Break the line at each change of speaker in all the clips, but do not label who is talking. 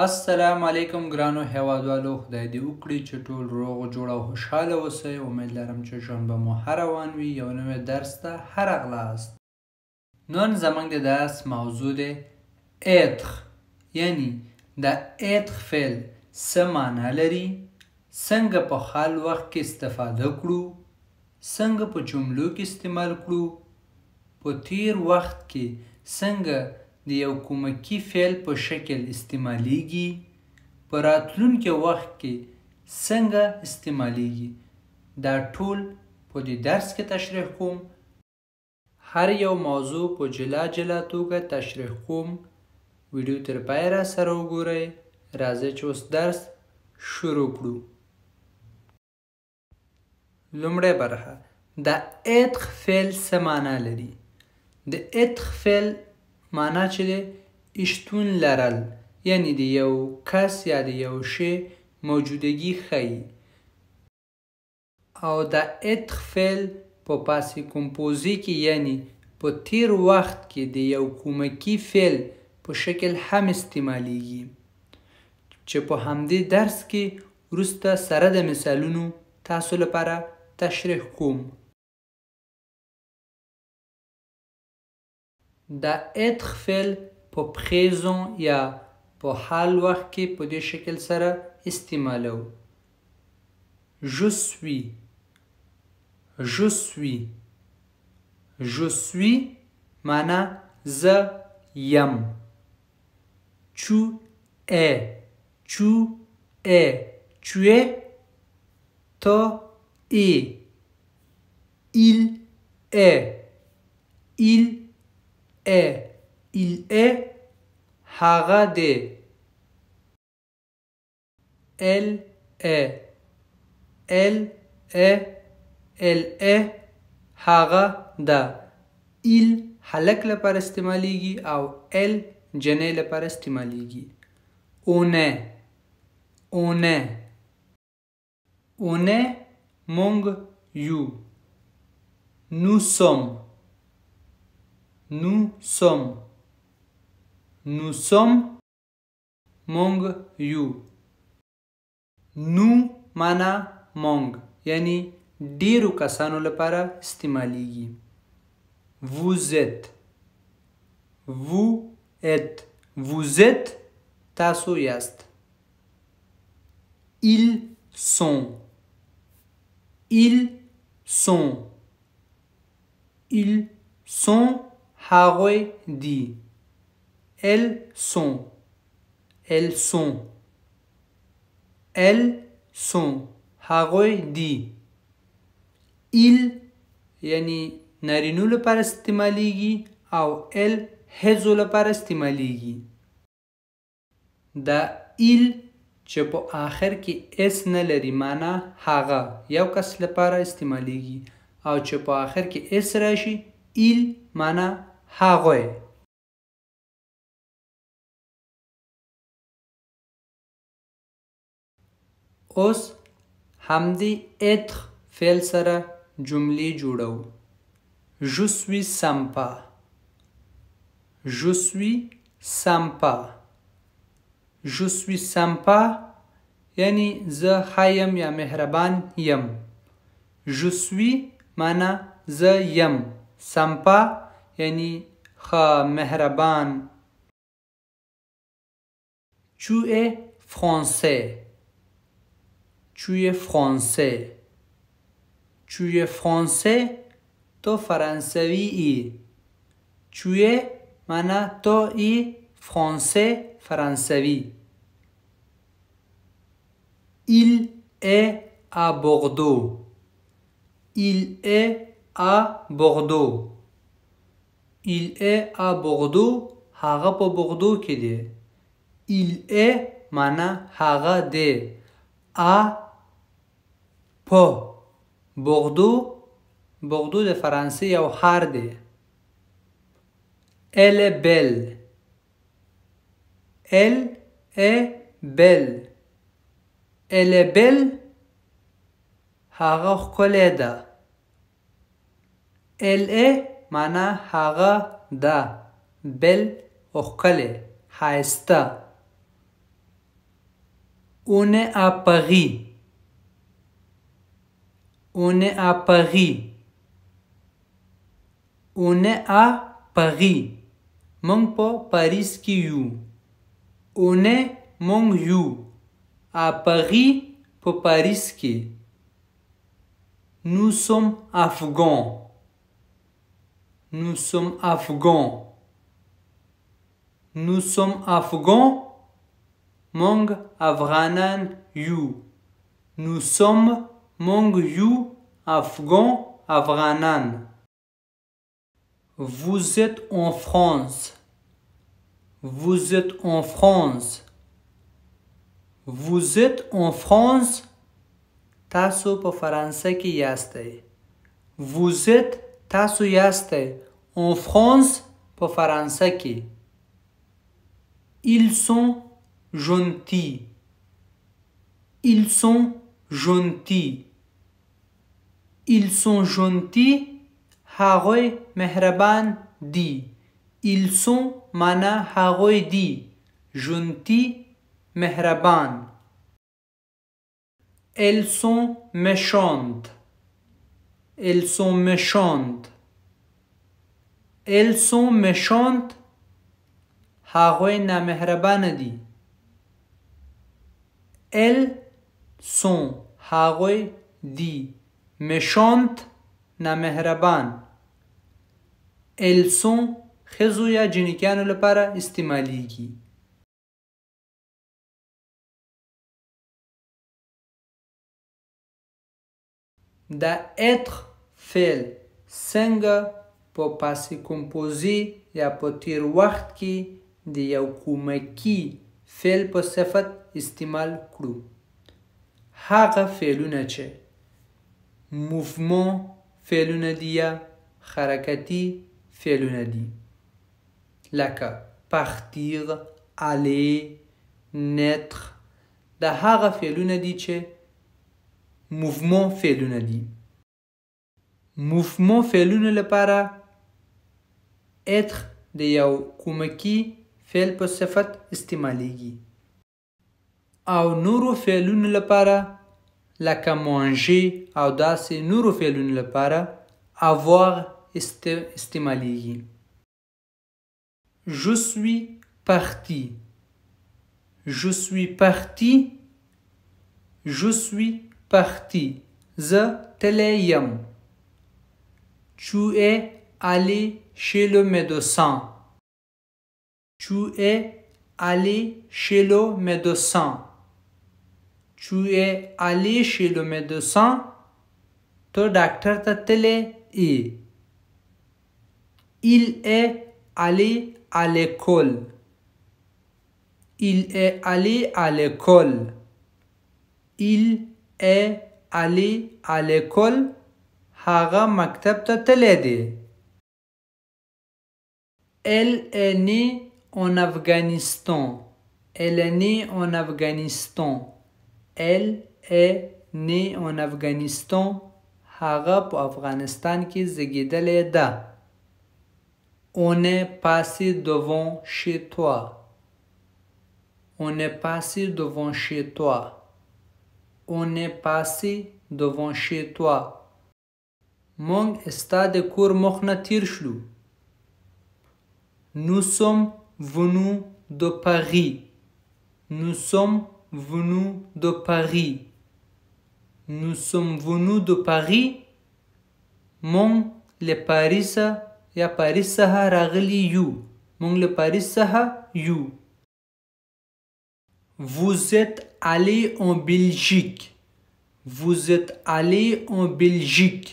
السلام علیکم ګرانو هیوادوالو، خدای دې وکړي چې ټول روغ جوړ او خوشحاله اوسئ. امید لرم چې ژوند به مو ښه روان وي. یو نوی درس ته ښه راغلاست. نن زموږ د درس موضوع دی être، یعنی د être فعل څه معنا لري، څنګه په حال وخت کې استفاده کړو، څنګه په جملو کې استعمال کړو، په تیر وخت کې څنګه د یو کومکی فعل په شکل استعمالیږي، په راتلونکي وخت کې څنګه استعمالیږي. دا ټول په دې درس کې تشریح کوم. هر یو موضوع په جلا جلا توګه تشریح کوم. ویډیو تر پای را سره وګورئ. راځئ چې اوس درس شروع کړو. لومړی برخه د être فعل څه معنا لري. د être فعل معنا چې دی شتون لرل، یعنی د یو کس یا د یو شی موجودگی ښیي. او د être فعل په پاسې کمپوزي کې، یعنی په تیر وخت کې د یو کومکی فعل په شکل هم استعمالیږي، چې په همدې درس کې وروسته سره د مثالونو تاسو لپاره تشریح کوم. د être فعل په présent یا په حال وخت کې په دې شکل سره استعمالو. je suis، je suis، je suis معنا زه یم. tu es، tu es، tu es، تو ای. il est، il est، il est، هغه دی. elle est، elle est، elle est، هغه ده. il هلک لپاره استعمالیږي او elle جنۍ لپاره استعمالیږي. on est، on est، on est، مونږ یو. nous sommes، nous sommes، nous sommes، مونږ یو. nous معنا مونږ، یعنی ډیرو کسانو لپاره استعمالیږي. vous êtes، vous êtes، vous êtes، تاسو یاست. ils sont، ils sont، ils sont، هغوی دي. elles sont، elles sont، elles sont، هغوی دي. il یعنی نارینو لپاره استعمالیږي او elle ښځو لپاره استعمالیږي. دا il چې په آخر کې اس نه لري معنا هغه یو کس لپاره استعمالیږي، او چې په آخر کې اس راشي il معنا هغوی. اوس همدې être فعل سره جملې جوړو. je suis sympa، je suis sympa، je suis sympa، یعنی زه ښه یم یا مهربان یم. je suis معنا زه یم. sympa یعنی ښه مهربان. tu es français، tu es français، tu es français، تو فرانسوی ای. tu es معنا تو ای، français فرانسوی. il est à Bordeaux، il est à Bordeaux، il est à Bordeaux، هغه په بغدو کې دی. il est معنا هغه دی. à په بغدو، بغدو د فرانسې یو ښار دی. elle est belle، elle est belle، elle est belle، هغه ښکلې ده. elle est معنا هغه ده. belle ښکلې، ښایسته. On est à Paris. On est à Paris. On est à Paris. Mong po Paris ki you. On est mong you. À Paris po Paris ki. Nous sommes afghans. Nous sommes afghans. Nous sommes afghans. Mong Afghanan you. Nous sommes mong you afghans Afghanan. Vous êtes en France. Vous êtes en France. Vous êtes en France. تاسو په فرانسه کې یاستئ. Vous êtes تاسو یاستئ. En France په فرانسه کې. Ils sont gentils. Ils sont gentils. Ils sont gentils. هغوی مهربان دی. Ils sont معنا هغوی دی. Gentils مهربان. Elles sont méchantes. Elles sont méchantes. Elles sont méchantes. هغوی نامهربان دی. Elles sont هغوی دی. Méchantes نامهربان. Elles sont خزو یا جنکیانو لپاره استعمالیږي. دا être فعل څنګه په پاسې کمپوزي یا په تیر وخت کې د یو کومکی فعل په صفت استعمال کړو. هغه فعلونه چې موومنت فعلونه دي یا حرکتي فعلونه دي لکه partir, aller, naître. دا هغه فعلونه دي چې موومنت فعلونه دي. موومنت فعلونه لپاره être د یو کومکی فعل په صفت استعمالیږي. او نورو فعلونو لپاره لکه manger او داسې نورو فعلونو لپاره avoir استعمالیږي. Je suis parti. Je suis parti. Je suis parti. زه تللی یم. Tu es allé chez le médecin. Tu es allé chez le médecin. Tu es allé chez le médecin. تو ډاکټر ته تللی ای. Il est allé à l'école. Il est allé à l'école. Il est allé à l'école. هغه مکتب ته تللی دی. Elle est née en Afghanistan. Elle est née en Afghanistan. Elle est née en Afghanistan. هغه په افغانستان کې زیږیدلې ده. On est passé devant chez toi. On est passé devant chez toi. On est passé devant chez toi. مونږ ستا د کور مخ نه تیر شلو. Nous sommes venus de Paris. Nous sommes venus de Paris. Nous sommes venus de Paris. مونږ له پاریس یا پاریس څخه راغلي یو. مونږ له پاریس څخه یو. Vous êtes allé en Belgique. Vous êtes allé en Belgique.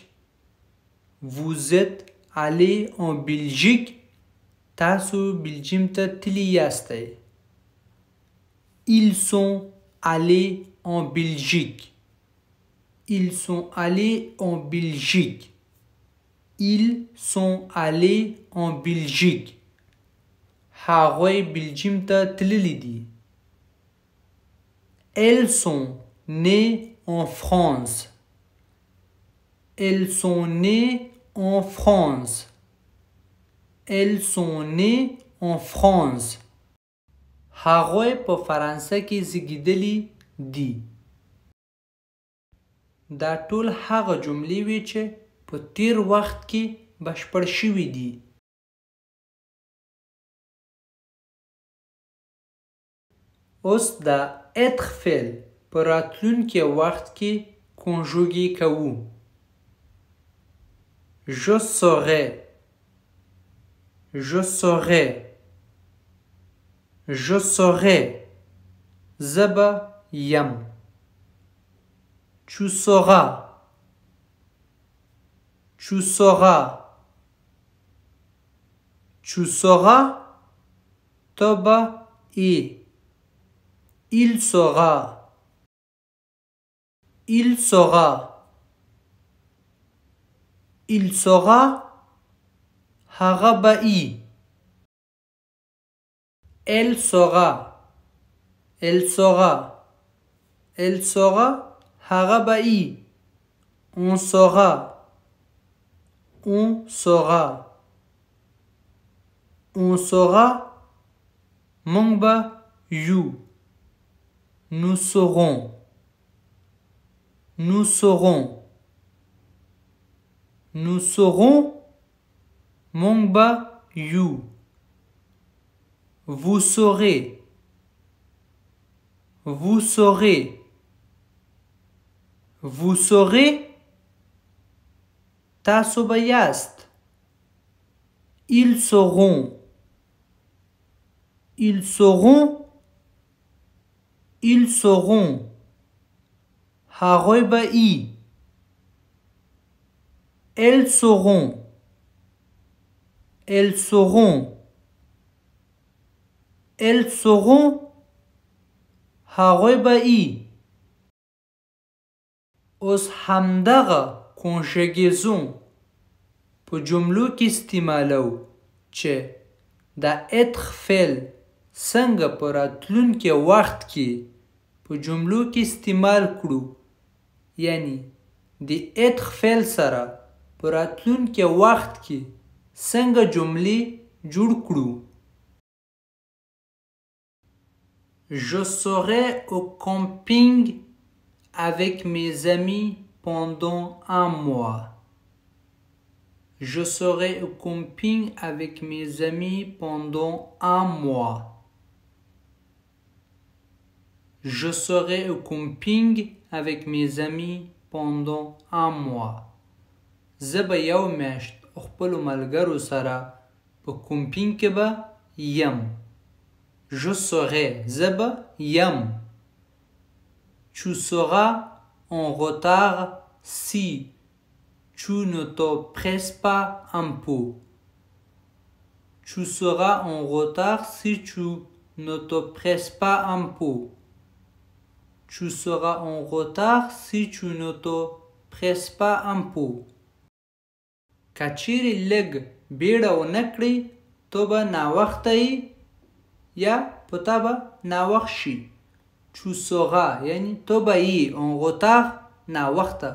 Vous êtes allé en Belgique. تاسو بلجیم ته تللی یاستئ. Ils sont allés en Belgique. Ils sont allés en Belgique. Ils sont allés en Belgique. هغوی بلجیم ته تللی دي. Elles sont nées en France. Elles sont nées en France. Elles sont nées en France. هغوی په فرانسه کې زیږیدلي دي. دا ټول هغه جملې وي چې په تیر وخت کې بشپړ شوي دي. اوس دا être فعل په راتلونکي وخت کې کنجوګې کوو. Je serai, je serai, je serai. زبا یم. Tu sauras, tu sauras, tu sauras. Toba i. Il saura, il saura, il saura. هغه به ای. Elle saura, elle saura, elle saura. هغه به ای. On saura, on saura, on saura. موږ به یو. Nous saurons, nous saurons, nous saurons. موږ به یو. Vous saurez, vous saurez, vous saurez. تاسو به یاست. Ils sauront, ils sauront, ils sauront. هغوی به ای. Elles sauront, elles sauront, elles sauront. هغوی به ای. اوس همدغه کنجګیزون په جملو کې استعمالو چې دا être فعل څنګه په راتلونکي وخت کې په جملو کې استعمال کړو. یعنی د être فعل سره په راتلونکي وخت کې څنګه جملې جوړ کړو. Je serai au camping avec mes amis pendant un mois. Je serai au camping avec mes amis pendant un mois. Je serai au camping avec mes amis pendant un mois. زه به یو میاشت خپلو ملګرو سره په کمپینګ کې به یم. Je serai, زه به یم. Tu seras en retard si tu ne te presses pas un peu. Tu seras en retard si tu ne te presses pas un peu. Tu seras en retard si tu ne te presses pas un peu. کچیرې لږ بیړه ونه کړې تو به ناوخته یې یا په تا به ناوخت شي. Tu seras یعنی تو به یې en retard ناوخته.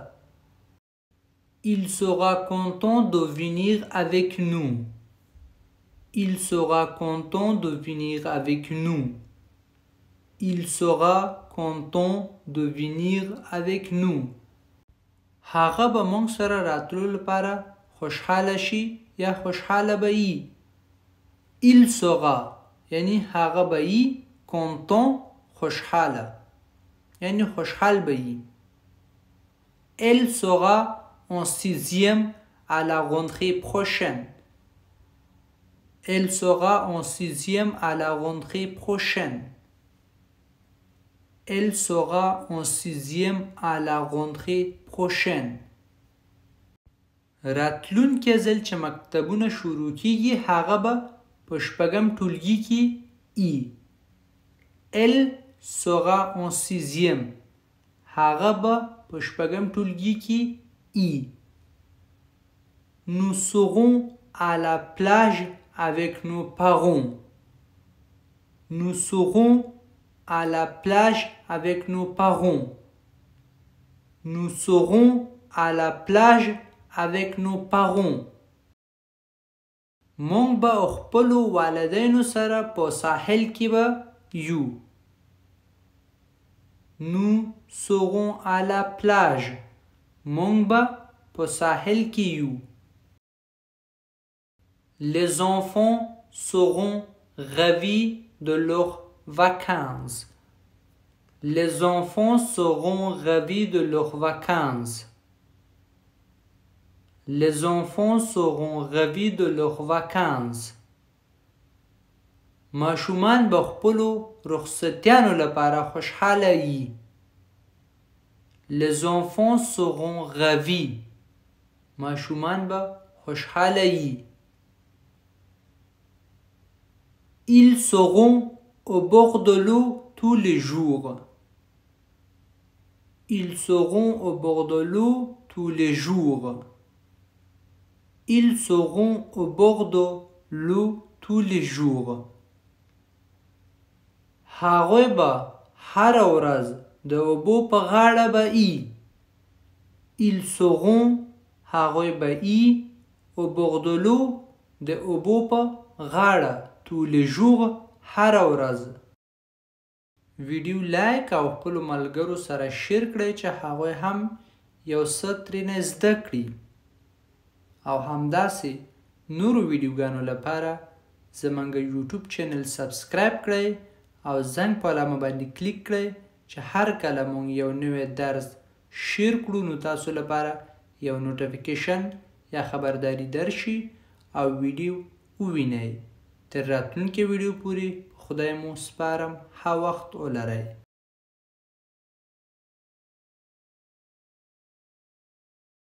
Il sera content de venir avec nous. Il sera content de venir avec nous. Il sera content de venir avec nous. هغه به موږ سره راتلو لپاره خوشحاله شي یا خوشحاله به یې. Il sera یعنی هغه به یې content خوشحاله یعنی خوشحال به یې. Elle sera en 6e à la rentrée prochaine. Elle sera en 6e à la rentrée prochaine. Elle sera en 6e à la rentrée prochaine. راتلونکي ځل چې مکتبونه شروع کیږي هغه به په شپږم ټولګي کې ای. Elle sera en 6e. هغه به په شپږم ټولګي کې ای. Nous serons à la plage avec nos parents. Nous serons à la plage avec nos parents. Nous serons à la plage avec nos parents. مونږ به خپلو والدینو سره په ساحل کې به یو. Nous serons à la plage. مونږ به په ساحل کې یو. Les enfants seront ravis de leurs vacances. Les enfants seront ravis de leurs vacances. Les enfants seront ravis de leurs vacances. ماشومان به خپلو رخصتیانو لپاره خوشحاله وي. Les enfants seront ravis. ماشومان به خوشحاله وي. Ils seront au bord de l'eau tous les jours. Ils seront au bord de l'eau tous les jours. Ils seront au bord de l'eau tous les jours. هغوی به هره ورځ د اوبو په غاړه به ای. Ils seront هغوی به ای au bord de l'eau د اوبو په غاړه tous les jours هره ورځ. ویډیو لایک او خپلو ملګرو سره شیر کړئ چې هغوی هم یو څه ترېنه زده کړي. او همداسې نورو ویډیوګانو لپاره زموږ یوټیوب چینل سبسکرایب کړئ او زنګ په علامه باندې کلیک کړئ چې هر کله مونږ یو نوی درس شیر کړو نو تاسو لپاره یو نوټیفیکیشن یا خبرداری درشي او ویډیو ووینئ. تر راتلونکي ویډیو پورې خدای مو سپارم. ښه وخت ولرئ.